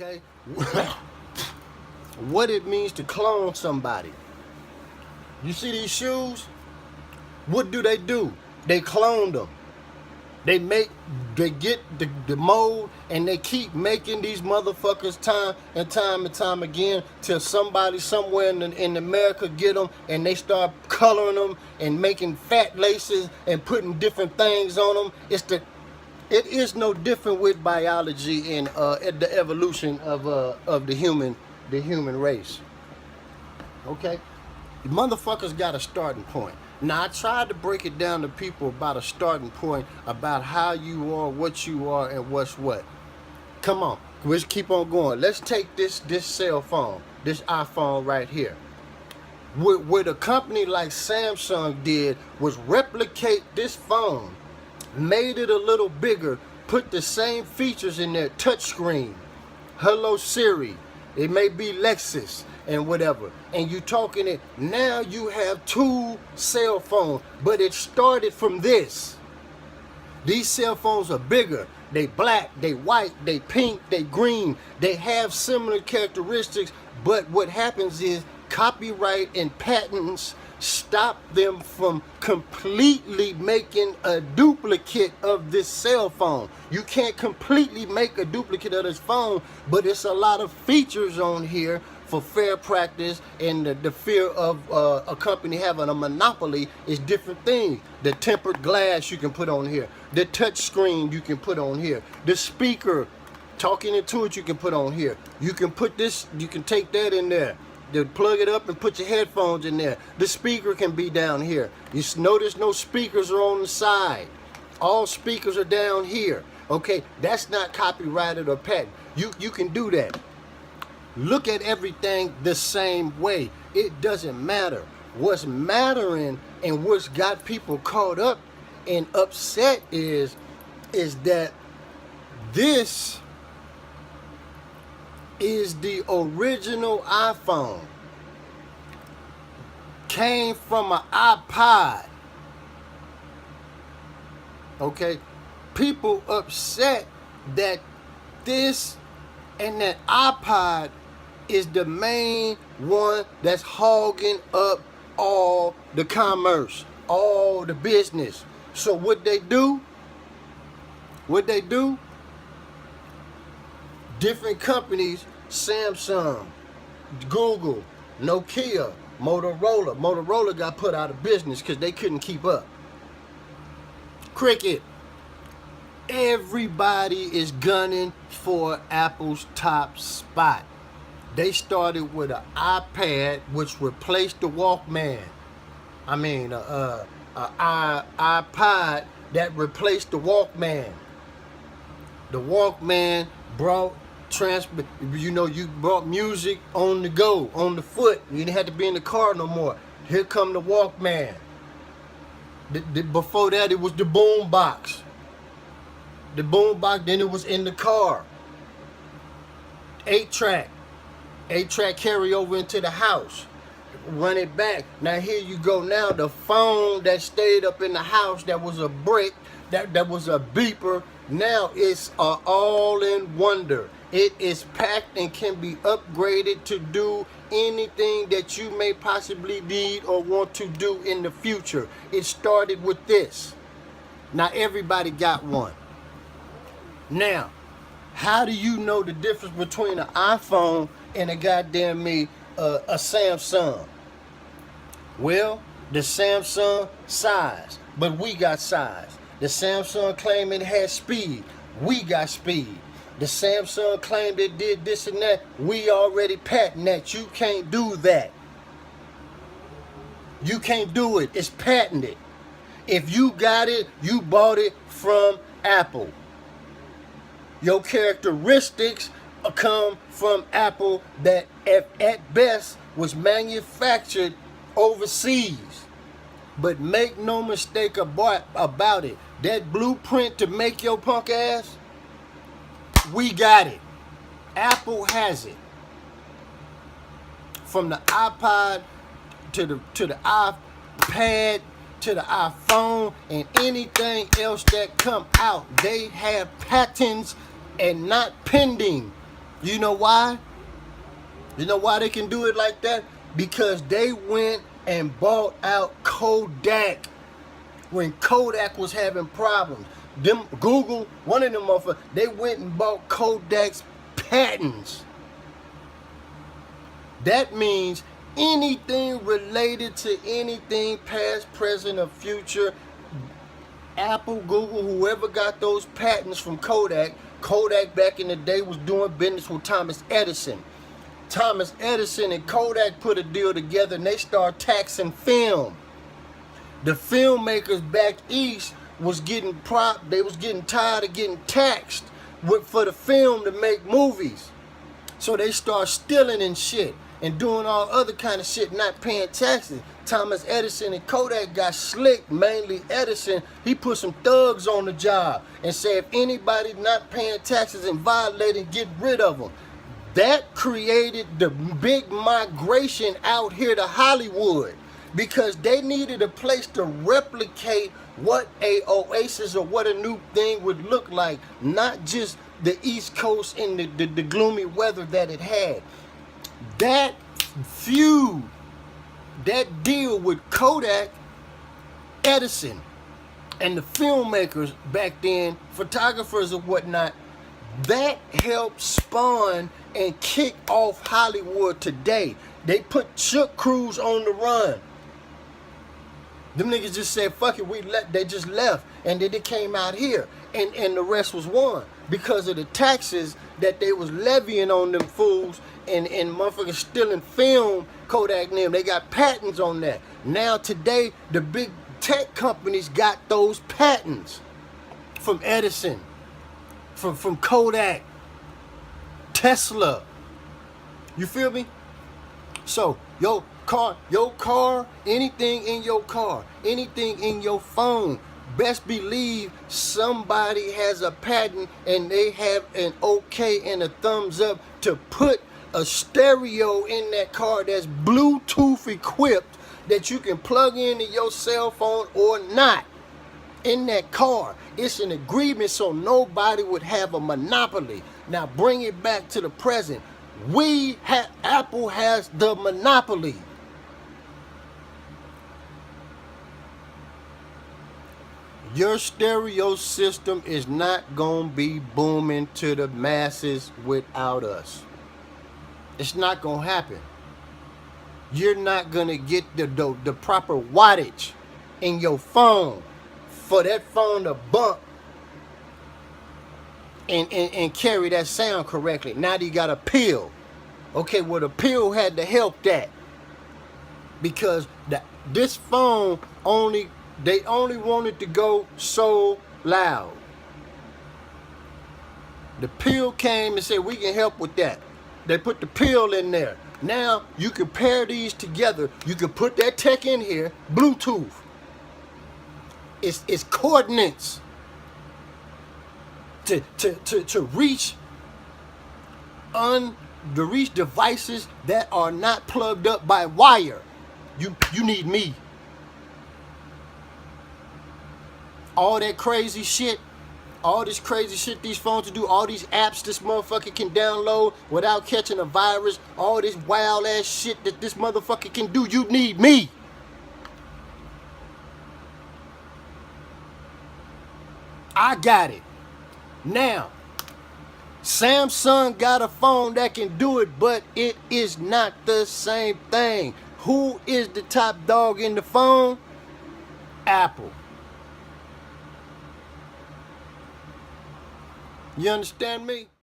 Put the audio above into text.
Okay? What it means to clone somebody. You see these shoes? What do? They clone them. They get the mold and they keep making these motherfuckers time and time again till somebody somewhere in America get them and they start coloring them and making fat laces and putting different things on them. It is no different with biology and the evolution of the human race. Okay, the motherfuckers got a starting point. Now I tried to break it down to people about a starting point, about how you are, what you are, and what's what. Come on, let's keep on going. Let's take this cell phone, this iPhone right here. What a company like Samsung did was replicate this phone, made it a little bigger, put the same features in there, touchscreen, hello Siri, it may be Lexus and whatever, and you talking it. Now you have two cell phones, but it started from this. These cell phones are bigger. They black, they white, they pink, they green. They have similar characteristics, but what happens is copyright and patents stop them from completely making a duplicate of this cell phone. You can't completely make a duplicate of this phone, but it's a lot of features on here for fair practice, and the fear of a company having a monopoly is different things. The tempered glass you can put on here, the touch screen you can put on here, the speaker talking into it you can put on here. You can put this, you can take that in there, plug it up and put your headphones in there. The speaker can be down here. You notice no speakers are on the side. All speakers are down here. Okay, that's not copyrighted or patent. You can do that. Look at everything the same way. It doesn't matter. What's mattering and what's got people caught up and upset is that this is the original iPhone. Came from an iPod. Okay? People upset that this and that iPod is the main one that's hogging up all the commerce, all the business. So what they do, different companies, Samsung, Google, Nokia, Motorola. Motorola got put out of business because they couldn't keep up. Cricket. Everybody is gunning for Apple's top spot. They started with an iPad, which replaced the Walkman. I mean, iPod that replaced the Walkman. The Walkman brought you brought music on the go, on the foot. You didn't have to be in the car no more. Here come the Walkman. Before that, it was the boom box. The boom box, then it was in the car. 8-track carry over into the house. Run it back. Now here you go. Now the phone that stayed up in the house, that was a brick, that was a beeper. Now it's all-in wonder. It is packed and can be upgraded to do anything that you may possibly need or want to do in the future. It started with this. Now everybody got one. Now, how do you know the difference between an iPhone and a goddamn a Samsung? Well, the Samsung size, but we got size. The Samsung claimed it had speed. We got speed. The Samsung claimed it did this and that. We already patent that. You can't do that. You can't do it. It's patented. If you got it, you bought it from Apple. Your characteristics come from Apple that at best was manufactured overseas. But make no mistake about it. That blueprint to make your punk ass, we got it. Apple has it. From the iPod to the iPad to the iPhone and anything else that come out, they have patents and not pending. You know why? You know why they can do it like that? Because they went and bought out Kodak when Kodak was having problems. Them Google, one of them motherfuckers, they went and bought Kodak's patents. That means anything related to anything past, present, or future, Apple, Google, whoever got those patents from Kodak. Kodak back in the day was doing business with Thomas Edison. Thomas Edison and Kodak put a deal together and they started taxing film. The filmmakers back east was getting they was getting tired of getting taxed for the film to make movies. So they start stealing and shit and doing all other kind of shit, not paying taxes. Thomas Edison and Kodak got slick, mainly Edison. He put some thugs on the job and said if anybody not paying taxes and violating, get rid of them. That created the big migration out here to Hollywood because they needed a place to replicate what a oasis or what a new thing would look like, not just the East Coast and the gloomy weather that it had. That feud, that deal with Kodak, Edison, and the filmmakers back then, photographers or whatnot, that helped spawn and kick off Hollywood today. They put Chuck Cruise on the run. Them niggas just said, fuck it, they just left. And then they came out here. And the rest was won. Because of the taxes that they was levying on them fools and motherfuckers stealing film, Kodak and them. They got patents on that. Now today, the big tech companies got those patents from Edison, from Kodak, Tesla. You feel me? So, your car, anything in your car, anything in your phone, best believe somebody has a patent and they have an okay and a thumbs up to put a stereo in that car that's Bluetooth equipped that you can plug into your cell phone or not in that car. It's an agreement so nobody would have a monopoly. Now bring it back to the present. Apple has the monopoly. Your stereo system is not gonna be booming to the masses without us. It's not gonna happen. You're not gonna get the proper wattage in your phone for that phone to bump and carry that sound correctly. Now you got a pill. Okay, well the pill had to help that because this phone they only wanted to go so loud. The pill came and said we can help with that. They put the pill in there. Now you can pair these together. You can put that tech in here, Bluetooth. It's coordinates to reach devices that are not plugged up by wire. You need me. All that crazy shit, all this crazy shit these phones do, all these apps this motherfucker can download without catching a virus, all this wild ass shit that this motherfucker can do, you need me. I got it. Now, Samsung got a phone that can do it, but it is not the same thing. Who is the top dog in the phone? Apple. You understand me?